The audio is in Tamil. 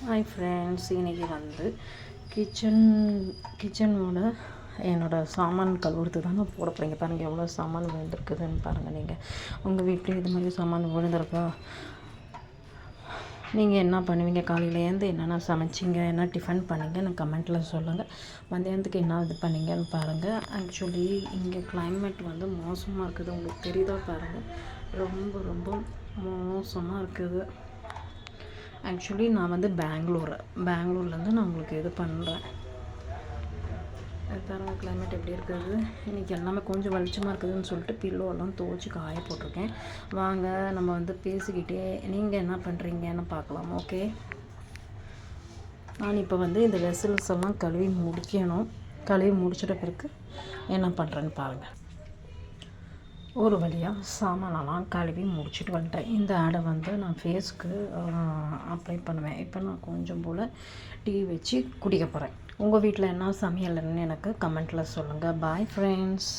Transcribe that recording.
ஹாய் ஃப்ரெண்ட்ஸ், இன்றைக்கி வந்து கிச்சனோட என்னோடய சாமான் கழுவுறது தாங்க போட போகிறீங்க. பாருங்கள் எவ்வளோ சாமான் விழுந்துருக்குதுன்னு பாருங்கள். நீங்கள் உங்கள் வீட்டில் இது மாதிரி சாமான் விழுந்திருக்கா? நீங்கள் என்ன பண்ணுவீங்க? காலையில் எழுந்து என்னென்ன சமைச்சிங்க, என்ன டிஃபன் பண்ணிங்க எனக்கு கமெண்ட்டில் சொல்லுங்கள். மதியானத்துக்கு என்ன இது பண்ணிங்கன்னு பாருங்கள். ஆக்சுவலி இங்கே கிளைமேட் வந்து மோசமாக இருக்குது. உங்களுக்கு தெரியுதா பாருங்கள், ரொம்ப ரொம்ப மோசமாக இருக்குது. ஆக்சுவலி நான் வந்து பெங்களூர்லேருந்து நான் உங்களுக்கு இது பண்ணுறேன். பாருங்கள் கிளைமேட் எப்படி இருக்குது. இன்றைக்கி எல்லாமே கொஞ்சம் வெளிச்சமாக இருக்குதுன்னு சொல்லிட்டு பில்லோலாம் துவச்சி காய போட்டிருக்கேன். வாங்க நம்ம வந்து பேசிக்கிட்டே நீங்கள் என்ன பண்ணுறீங்கன்னு பார்க்கலாம். ஓகே, நான் இப்போ வந்து இந்த வெசல்ஸ் எல்லாம் கழுவி முடிச்சிட்ட பிறகு என்ன பண்ணுறேன்னு பாருங்கள். ஒரு வழியாக சாமானெல்லாம் கழுவி முடிச்சுட்டு வந்துட்டேன். இந்த ஆடை வந்து நான் ஃபேஸ்க்கு அப்ளை பண்ணுவேன். இப்போ நான் கொஞ்சம் போல் டீ வச்சு குடிக்க போகிறேன். உங்கள் வீட்டில் என்ன சமையல்னு எனக்கு கமெண்ட்டில் சொல்லுங்கள். Bye friends.